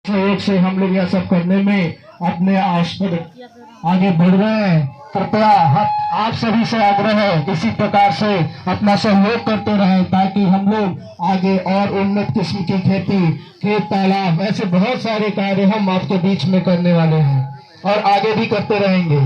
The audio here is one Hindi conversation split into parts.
सहयोग से हम लोग यह सब करने में अपने आस्पद आगे बढ़ रहे हैं। कृपया आप सभी से आग्रह है इसी प्रकार से अपना सहयोग करते रहें ताकि हम लोग आगे और उन्नत किस्म की खेती, खेत तालाब, ऐसे बहुत सारे कार्य हम आपके बीच में करने वाले हैं और आगे भी करते रहेंगे।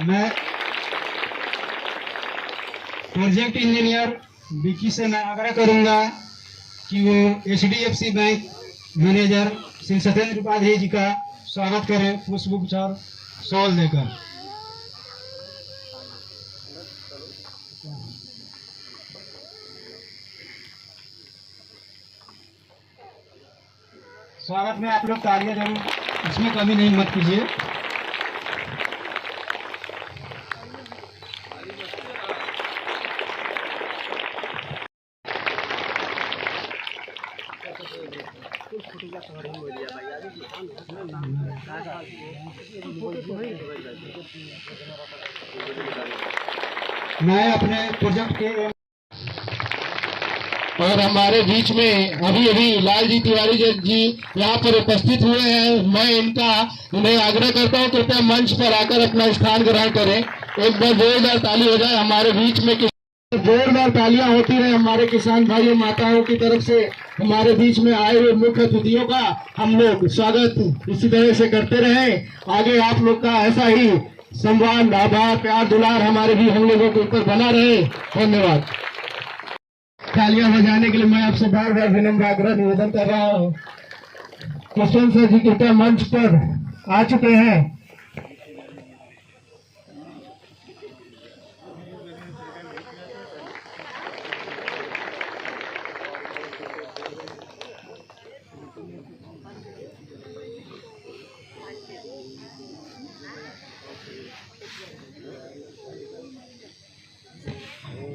मैं प्रोजेक्ट इंजीनियर विकी से मैं आग्रह करूंगा कि वो HDFC bank manager Shri Satyendra Upadhyay ji का स्वागत करें पुष्पगुच्छ और शॉल देकर। स्वागत में आप लोग तालियां जरूर, इसमें कमी नहीं मत कीजिए। मैं अपने प्रोजेक्ट के और हमारे बीच में अभी अभी लालजी तिवारी जी यहाँ पर उपस्थित हुए हैं। मैं उन्हें आग्रह करता हूँ कृपया मंच पर आकर अपना स्थान ग्रहण करें। एक बार जोरदार ताली हो जाए हमारे बीच में, जोरदार तालियां होती रहे हमारे किसान भाइयों माताओं की तरफ से। हमारे बीच में आए हुए मुख्य अतिथियों का हम लोग स्वागत इसी तरह से करते रहे। आगे आप लोग का ऐसा ही सम्मान, आभार, प्यार, दुलार हमारे भी हम लोगों के ऊपर बना रहे। धन्यवाद। तालियां बजाने के लिए मैं आपसे बार बार विनम्र आग्रह निवेदन कर रहा हूँ। कृष्ण सर जी कृपया मंच पर आ चुके हैं।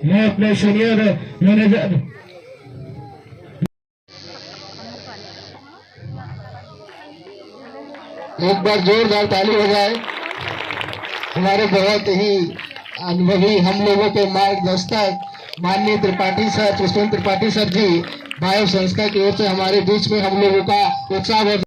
मैं अपने सीनियर मैनेजर एक बार जोरदार ताली हो जाए। हमारे बहुत ही अनुभवी हम लोगों के मार्गदर्शक माननीय त्रिपाठी सर, पुष्पेंद्र त्रिपाठी सर जी बायो संस्था की ओर से हमारे बीच में हम लोगों का उत्साह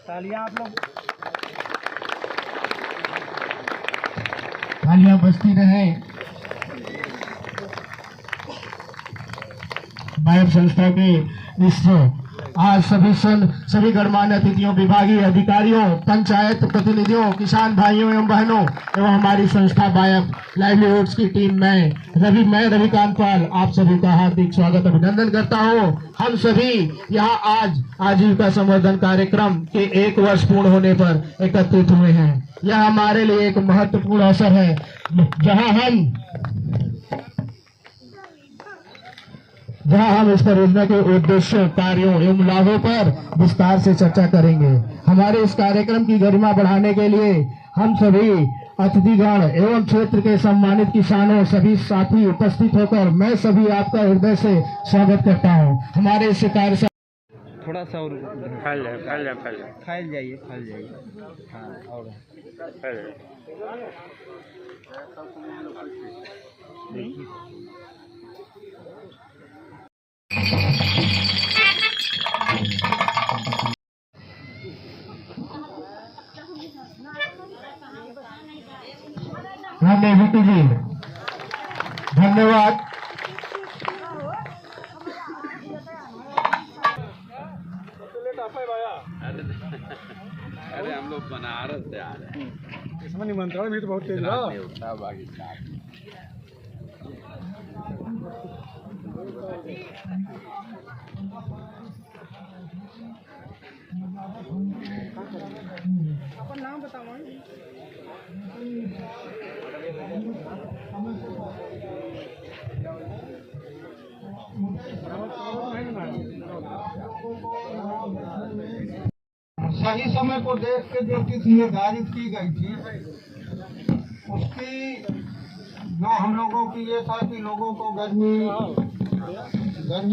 तालियां आप लोग, तालियां बजती रहे। बायो संस्था के इस आज सभी गणमान्य अतिथियों, विभागीय अधिकारियों, पंचायत प्रतिनिधियों, किसान भाइयों एवं बहनों एवं हमारी संस्था बायफ लाइवलीहुड्स की टीम में मैं रविकांत पाल आप सभी का हार्दिक स्वागत अभिनंदन करता हूं। हम सभी यहाँ आज आजीविका संवर्धन कार्यक्रम के 1 वर्ष पूर्ण होने पर एकत्रित हुए हैं। यह हमारे लिए एक महत्वपूर्ण अवसर है जहां हम इस परियोजना के उद्देश्यों, कार्यों एवं लाभों पर विस्तार से चर्चा करेंगे। हमारे इस कार्यक्रम की गरिमा बढ़ाने के लिए हम सभी अतिथिगण एवं क्षेत्र के सम्मानित किसानों, सभी साथी उपस्थित होकर मैं सभी आपका हृदय से स्वागत करता हूं। हमारे इस कार्य से थोड़ा सा और फैल जाइए। हाँ, और धन्यवाद जी, धन्यवाद। अरे हम लोग बनारस से आ रहे हैं। इसमें निमंत्रण भी तो बहुत तेज रहा। न्योता बाकी अपन नाम बताओ। सही समय को देख के जो तिथि निर्धारित की गई थी, उसकी जो हम लोगों की ये था कि लोगों को गर्मी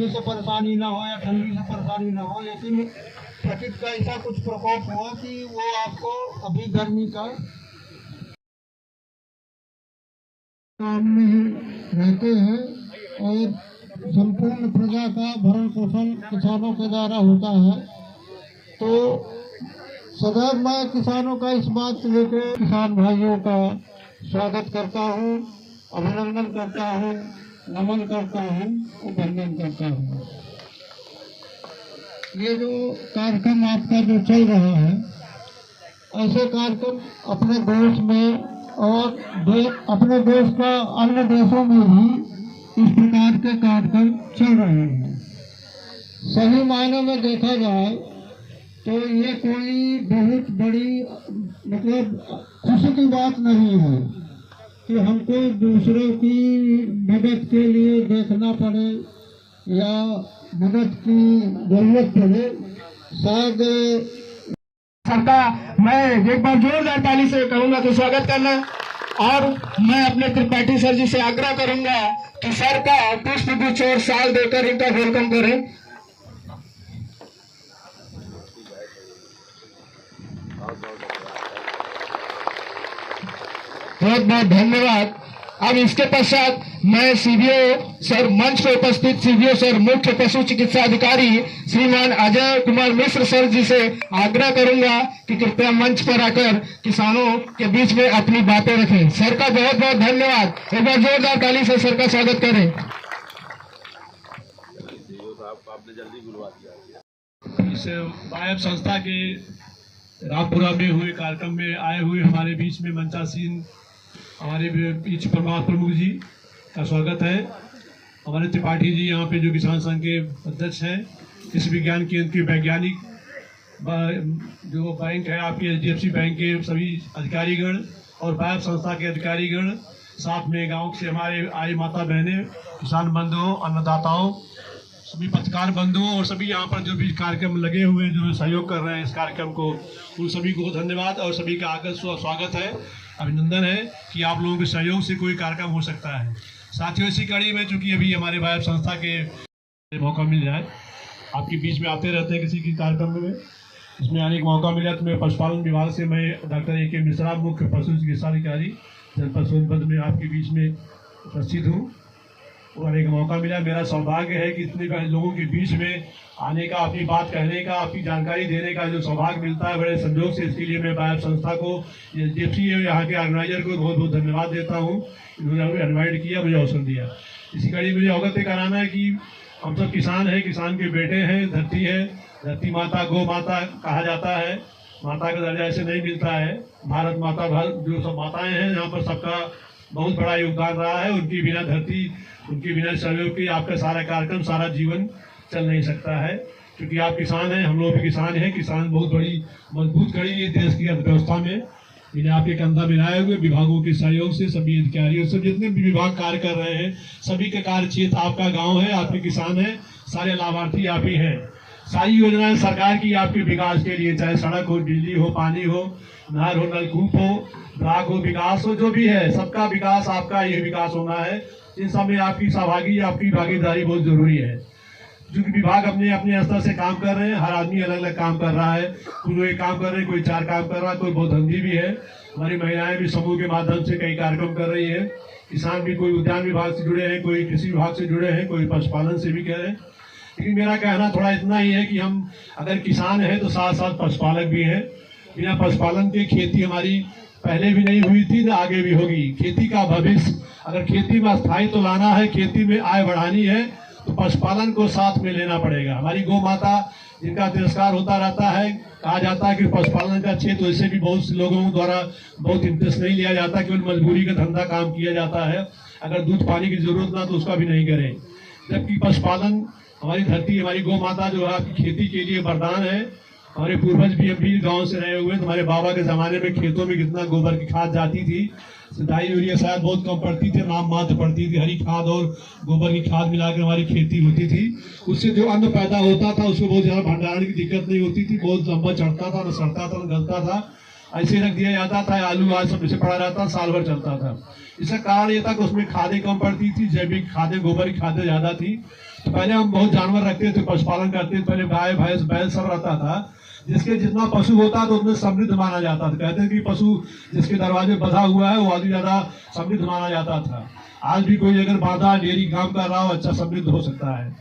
से परेशानी ना हो या ठंडी से परेशानी ना हो, लेकिन प्रकृति का ऐसा कुछ प्रकोप हुआ कि वो आपको अभी गर्मी का काम में ही रहते हैं और संपूर्ण प्रजा का भरण पोषण किसानों के द्वारा होता है। तो सदैव मैं किसानों का इस बात से लेकर किसान भाइयों का स्वागत करता हूँ, अभिनंदन करता हूँ, नमन करता हूँ, अभिनंदन करता हूँ। ये जो कार्यक्रम आपका जो चल रहा है, ऐसे कार्यक्रम अपने देश में और अपने देश का अन्य देशों में भी इस प्रकार के कार्यक्रम चल रहे हैं। सही मायनों में देखा जाए तो ये कोई बहुत बड़ी मतलब खुशी की बात नहीं है कि हमको दूसरों की मदद के लिए देखना पड़े या मदद की जरूरत पड़े। शायद सरकार, मैं एक बार जोरदार ताली से कहूंगा कि स्वागत करना, और मैं अपने त्रिपाठी सर जी से आग्रह करूंगा कि सर का पुष्प गुच्छ और शाल देकर इनका वेलकम करें। बहुत बहुत धन्यवाद। अब इसके पश्चात मैं सीबीओ सर, मंच पर उपस्थित सीबीओ सर, मुख्य पशु चिकित्सा अधिकारी श्रीमान अजय कुमार मिश्र सर जी से आग्रह करूंगा कि कृपया मंच पर आकर किसानों के बीच में अपनी बातें रखें। सर का बहुत बहुत धन्यवाद। एक बार जोरदार ताली से सर का स्वागत करें। आपने जल्दी बुलवा दिया। इस वायब संस्था के रामपुरा में हुए कार्यक्रम में आए हुए हमारे बीच में मंचासीन हमारे बीच प्रमुख जी का स्वागत है। हमारे त्रिपाठी जी यहाँ पे जो किसान संघ के अध्यक्ष हैं, इस विज्ञान केंद्र के वैज्ञानिक, जो बैंक है आपके HDFC बैंक के सभी अधिकारीगण और वायब संस्था के अधिकारीगण, साथ में गांव से हमारे आई माता बहनें, किसान बंधुओं, अन्नदाताओं, सभी पत्रकार बंधुओं और सभी यहाँ पर जो भी कार्यक्रम लगे हुए हैं, जो सहयोग कर रहे हैं इस कार्यक्रम को, उन सभी को धन्यवाद और सभी का आकर स्वागत है, अभिनंदन है कि आप लोगों के सहयोग से कोई कार्यक्रम हो सकता है। साथियों, इसी कड़ी में चूंकि अभी हमारे वायब संस्था के मौका मिल जाए, आपके बीच में आते रहते हैं किसी के कार्यक्रम में, इसमें आने का मौका मिला तो मैं पशुपालन विभाग से मैं डॉक्टर A.K. मिश्रा, मुख्य पशु चिकित्सा अधिकारी जनपद सोनभद्र में आपके बीच में उपस्थित हूँ और आने का मौका मिला। मेरा सौभाग्य है कि इतने लोगों के बीच में आने का, अपनी बात कहने का, अपनी जानकारी देने का जो सौभाग्य मिलता है बड़े संजोग से, इसके लिए मैं वायब संस्था को, HDFC यहाँ के ऑर्गेनाइजर को बहुत बहुत धन्यवाद देता हूँ। इन्होंने हमें इन्वाइट किया, मुझे अवसर दिया। इसी कड़ी मुझे अवगत कराना है कि हम सब किसान हैं, किसान के बेटे हैं, धरती है, धरती माता, गौ माता कहा जाता है, माता का दर्जा ऐसे नहीं मिलता है। भारत माता, जो सब माताएं हैं यहाँ पर, सबका बहुत बड़ा योगदान रहा है। उनकी बिना धरती, उनके बिना सहयोग के आपका सारा कार्यक्रम, सारा जीवन चल नहीं सकता है। क्योंकि आप किसान हैं, हम लोग भी किसान हैं। किसान बहुत बड़ी मजबूत कड़ी है देश की अर्थव्यवस्था में। इन्हें आपके कंधा मिलाए हुए विभागों के सहयोग से, सभी अधिकारियों से, जितने भी विभाग कार्य कर रहे हैं, सभी का कार्य क्षेत्र आपका गाँव है, आपके किसान हैं, सारे लाभार्थी आप ही हैं। सारी योजनाएं सरकार की आपके विकास के लिए, चाहे सड़क हो, बिजली हो, पानी हो, नहर हो, नलकूप हो, ब्लॉक हो, विकास हो, जो भी है, सबका विकास, आपका ये विकास होना है। इन सब में आपकी सहभागी, आपकी भागीदारी बहुत जरूरी है। क्योंकि विभाग अपने अपने स्तर से काम कर रहे हैं, हर आदमी अलग अलग काम कर रहा है। कोई एक काम कर रहे हैं, कोई 4 काम कर रहा है, कोई बहुत धंधी भी है। हमारी महिलाएं भी समूह के माध्यम से कई कार्यक्रम कर रही है। किसान भी कोई उद्यान विभाग से जुड़े हैं, कोई कृषि विभाग से जुड़े हैं, कोई पशुपालन से भी कह रहे हैं। लेकिन मेरा कहना थोड़ा इतना ही है कि हम अगर किसान हैं तो साथ साथ पशुपालक भी हैं। बिना पशुपालन के खेती हमारी पहले भी नहीं हुई थी, ना आगे भी होगी। खेती का भविष्य, अगर खेती में स्थायित्व लाना है, खेती में आय बढ़ानी है, तो पशुपालन को साथ में लेना पड़ेगा। हमारी गौ माता जिनका तिरस्कार होता रहता है, कहा जाता है कि पशुपालन का क्षेत्र वैसे भी बहुत से लोगों द्वारा बहुत इंटरेस्ट नहीं लिया जाता, केवल मजबूरी का धंधा काम किया जाता है। अगर दूध पानी की जरूरत ना तो उसका भी नहीं करें, जबकि पशुपालन हमारी धरती, हमारी गौ माता जो है आपकी खेती के लिए वरदान है। हमारे पूर्वज भी अभी गांव से रहे हुए, हमारे बाबा के जमाने में खेतों में कितना गोबर की खाद जाती थी, सिंचाई यूरिया शायद बहुत कम पड़ती थी, नाम मात्र पड़ती थी, हरी खाद और गोबर की खाद मिलाकर हमारी खेती होती थी। उससे जो अन्न पैदा होता था उसमें बहुत ज्यादा भंडारण की दिक्कत नहीं होती थी, बहुत लंबा चढ़ता था, न सड़ता था, न गलता था, ऐसे रख दिया जाता था। आलू आज सब ऐसे पड़ा रहता, साल भर चलता था। इसका कारण ये था कि उसमें खादें कम पड़ती थी, जैविक खादें, गोबर की खादें ज्यादा थी। तो पहले हम बहुत जानवर रखते थे, पशुपालन करते थे, पहले गाय भैंस बैल सब रहता था। जिसके जितना पशु होता तो उतने समृद्ध माना जाता था। कहते हैं कि पशु जिसके दरवाजे बंधा हुआ है वो आदमी ज्यादा समृद्ध माना जाता था। आज भी कोई अगर बाधा डेयरी काम कर रहा हो, अच्छा समृद्ध हो सकता है।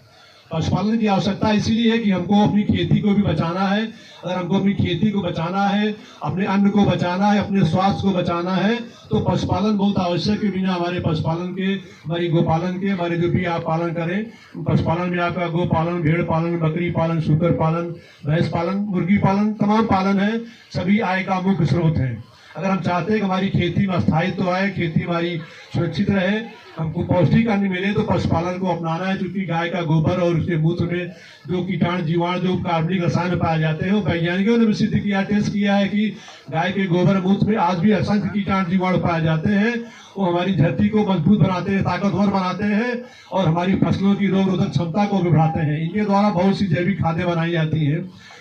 पशुपालन की आवश्यकता इसीलिए है कि हमको अपनी खेती को भी बचाना है। अगर हमको अपनी खेती को बचाना है, अपने अन्न को बचाना है, अपने स्वास्थ्य को बचाना है, तो पशुपालन बहुत आवश्यक है। बिना हमारे पशुपालन के, हमारी गोपालन के, हमारे जो भी आप पालन करें, पशुपालन में आपका गो पालन, भेड़ पालन, बकरी पालन, सूकर पालन, भैंस पालन, मुर्गी पालन, तमाम पालन है, सभी आय का मुख्य स्रोत है। अगर हम चाहते हैं कि हमारी खेती में स्थायित्व आए, खेती हमारी सुरक्षित रहे, हमको पौष्टिक अन्न मिले, तो पशुपालन को अपनाना है। क्योंकि गाय का गोबर और उसके मूत्र में जो कीटाणु जीवाणु जो कार्बनिक रसायन पाए जाते हैं, वो वैज्ञानिकों ने भी सिद्ध किया, टेस्ट किया है कि गाय के गोबर मूत्र में आज भी असंख्य कीटाणु जीवाणु पाए जाते हैं। वो हमारी धरती को मजबूत बनाते हैं, ताकतवर बनाते हैं और हमारी फसलों की रोग रोधक क्षमता को भी बढ़ाते हैं। इनके द्वारा बहुत सी जैविक खादें बनाई जाती है।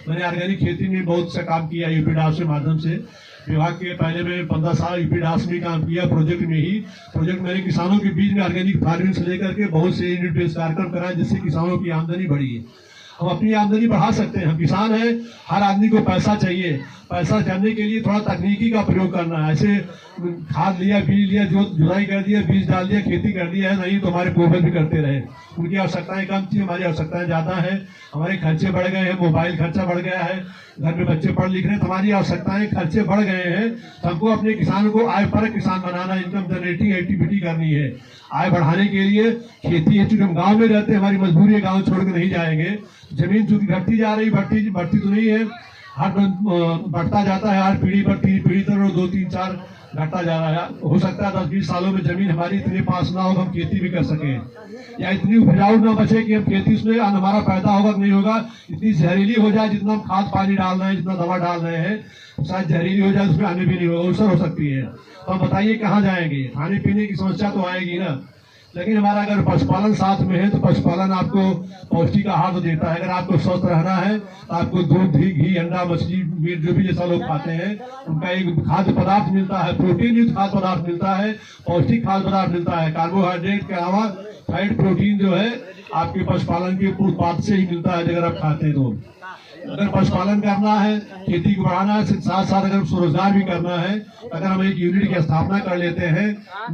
मैंने ऑर्गेनिक खेती में बहुत सा काम किया यूपीडास के माध्यम से। विभाग के पहले में 15 साल यूपीडास में काम किया, प्रोजेक्ट में ही। प्रोजेक्ट मैंने किसानों के बीच में ऑर्गेनिक फार्मिंग से लेकर के बहुत से यूनिट बेस्ड कार्यक्रम कराए, जिससे किसानों की आमदनी बढ़ी है। हम अपनी आमदनी बढ़ा सकते हैं। हम किसान हैं, हर आदमी को पैसा चाहिए। पैसा करने के लिए थोड़ा तकनीकी का प्रयोग करना है। ऐसे खाद लिया, बीज लिया, जुताई कर दिया, बीज डाल दिया, खेती कर दिया है, नहीं तो हमारे पूर्वज भी करते रहे। उनकी आवश्यकताएं कम थी, हमारी आवश्यकताएं ज्यादा है। हमारे खर्चे बढ़ गए हैं, मोबाइल खर्चा बढ़ गया है, घर में बच्चे पढ़ लिख रहे हैं, तो हमारी आवश्यकताएं, खर्चे बढ़ गए हैं। तो हमको अपने किसान को आय परक किसान बनाना, इनकम जनरेटिंग एक्टिविटी करनी है। आय बढ़ाने के लिए खेती है, चूंकि हम गाँव में रहते हैं, हमारी मजबूरी है, गाँव छोड़ के नहीं जाएंगे। जमीन चूंकि घटती जा रही, बढ़ती तो नहीं है, हर बढ़ता जाता है, हर पीढ़ी पर 3 पीढ़ी तक 2, 3, 4 घटता जा रहा है। हो सकता है 10-20 सालों में जमीन हमारी इतनी पास ना हो हम खेती भी कर सके, या इतनी उपजाऊ ना बचे कि हम खेती उसमें अन्न हमारा पैदा होगा कि नहीं होगा, इतनी जहरीली हो जाए, जितना हम खाद पानी डाल रहे हैं, जितना दवा डाल रहे हैं, शायद जहरीली हो जाए, उसमें अन्न भी नहीं होगा, अवसर हो सकती है। तो हम बताइए कहाँ जाएंगे? खाने पीने की समस्या तो आएगी ना। लेकिन हमारा अगर पशुपालन साथ में है तो पशुपालन आपको पौष्टिक आहार तो देता है। अगर आपको स्वस्थ रहना है तो आपको दूध, घी, अंडा, मछली, मीट जो भी जैसा लोग खाते हैं उनका एक खाद्य पदार्थ मिलता है, प्रोटीन युक्त खाद्य पदार्थ मिलता है, पौष्टिक खाद्य पदार्थ मिलता है। कार्बोहाइड्रेट के अलावा फैट, प्रोटीन जो है आपके पशुपालन के उत्पाद से ही मिलता है, अगर आप खाते हैं तो। अगर पशुपालन करना है, खेती को बढ़ाना है, साथ साथ अगर स्वरोजगार भी करना है, अगर हम एक यूनिट की स्थापना कर लेते हैं,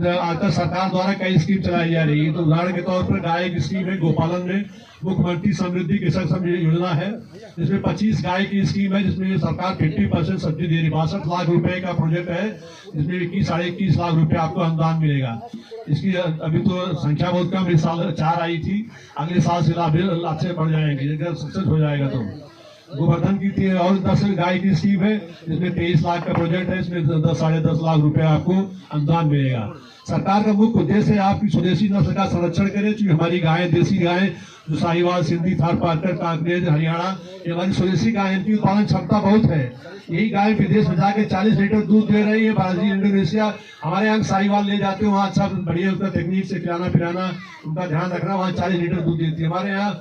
आजकल सरकार द्वारा कई स्कीम चलाई जा रही है। तो उदाहरण के तौर पर गाय की स्कीम है, गोपालन में मुख्यमंत्री समृद्धि कृषक योजना है, जिसमें 25 गाय की स्कीम है, जिसमें सरकार 50% सब्सिडी दे रही। 62 लाख रुपए का प्रोजेक्ट है, जिसमें 21-21.5 लाख रुपए आपको अनुदान मिलेगा। इसकी अभी तो संख्या बहुत कम, इस साल 4 आई थी, अगले साल से लाभ से बढ़ जाएंगे अगर सक्सेस हो जाएगा तो। गोवर्धन की और 10 गाय की स्कीम है, जिसमें 23 लाख का प्रोजेक्ट है, इसमें 10-10.5 लाख रुपए आपको अनुदान मिलेगा। सरकार का मुख्य उद्देश्य है आपकी स्वदेशी नस्ल का संरक्षण करें। क्योंकि हमारी गाय, देसी गाय जो साहिवाल, सिंधी, थार पाकर, कांकरेज, हरियाणा, ये हमारी स्वदेशी गाय, इनकी उत्पादन क्षमता बहुत है। यही गाय विदेश में जाके 40 लीटर दूध दे रही है। ब्राजील, इंडोनेशिया, हमारे यहाँ साहिवाल ले जाते हैं, वहाँ अच्छा बढ़िया उसका टेक्निक से खिलाना पिलाना, उनका ध्यान रखना, वहाँ 40 लीटर दूध देती है। हमारे यहाँ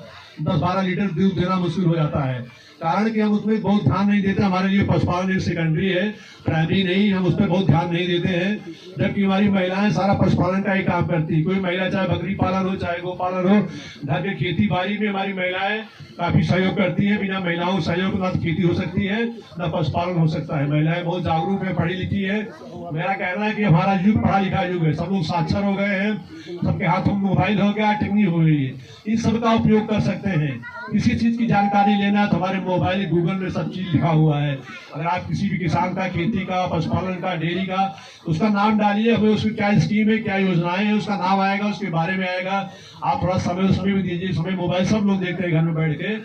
10-12 लीटर दूध देना मुश्किल हो जाता है, कारण कि हम उसमें बहुत ध्यान नहीं देते। हमारे लिए पशुपालन एक सेकेंडरी है, प्राइमरी नहीं, हम उस पर बहुत ध्यान नहीं देते हैं। जबकि हमारी महिलाएं सारा पशुपालन का ही काम करती है। कोई महिला चाहे बकरी पालन हो, चाहे गोपालन हो, घर के खेती बाड़ी में हमारी महिलाएं काफी सहयोग करती है। बिना महिलाओं सहयोग के न खेती हो सकती है, न पशुपालन हो सकता है। महिलाएं बहुत जागरूक है, पढ़ी लिखी है। मेरा कहना है कि हमारा युग पढ़ा लिखा युग है, सब लोग साक्षर हो गए हैं, सबके हाथों में मोबाइल हो गया, टेक्निक हो गई है, इन सब का उपयोग कर सकते हैं। किसी चीज की जानकारी लेना है तो हमारे मोबाइल गूगल में सब चीज लिखा हुआ है। अगर आप किसी भी किसान का, खेती का, पशुपालन का, डेयरी का, उसका नाम डालिए, हमें उसकी क्या स्कीम है, क्या योजनाएं हैं, उसका नाम आएगा, उसके बारे में आएगा। आप थोड़ा समय भी दीजिए। समय मोबाइल सब लोग देखते हैं घर में बैठ के।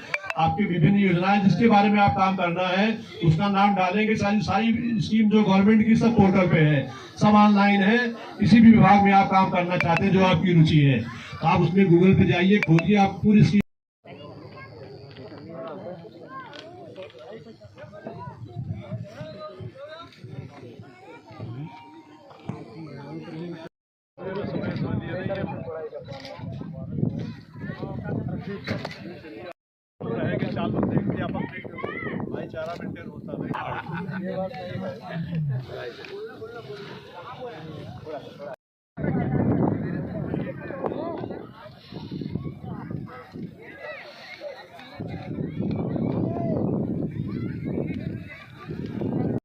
आपकी विभिन्न योजनाएं जिसके बारे में आप काम करना है उसका नाम डालेंगे। सारी स्कीम जो गवर्नमेंट की सब पोर्टल पे है, सब ऑनलाइन है। किसी भी विभाग में आप काम करना चाहते हैं जो आपकी रुचि है, तो आप उसमें गूगल पे जाइए, खोजिए, आप पूरी स्कीम रहेगा। चार लोग देखते हैं, भाईचारा मेंटेन होता है।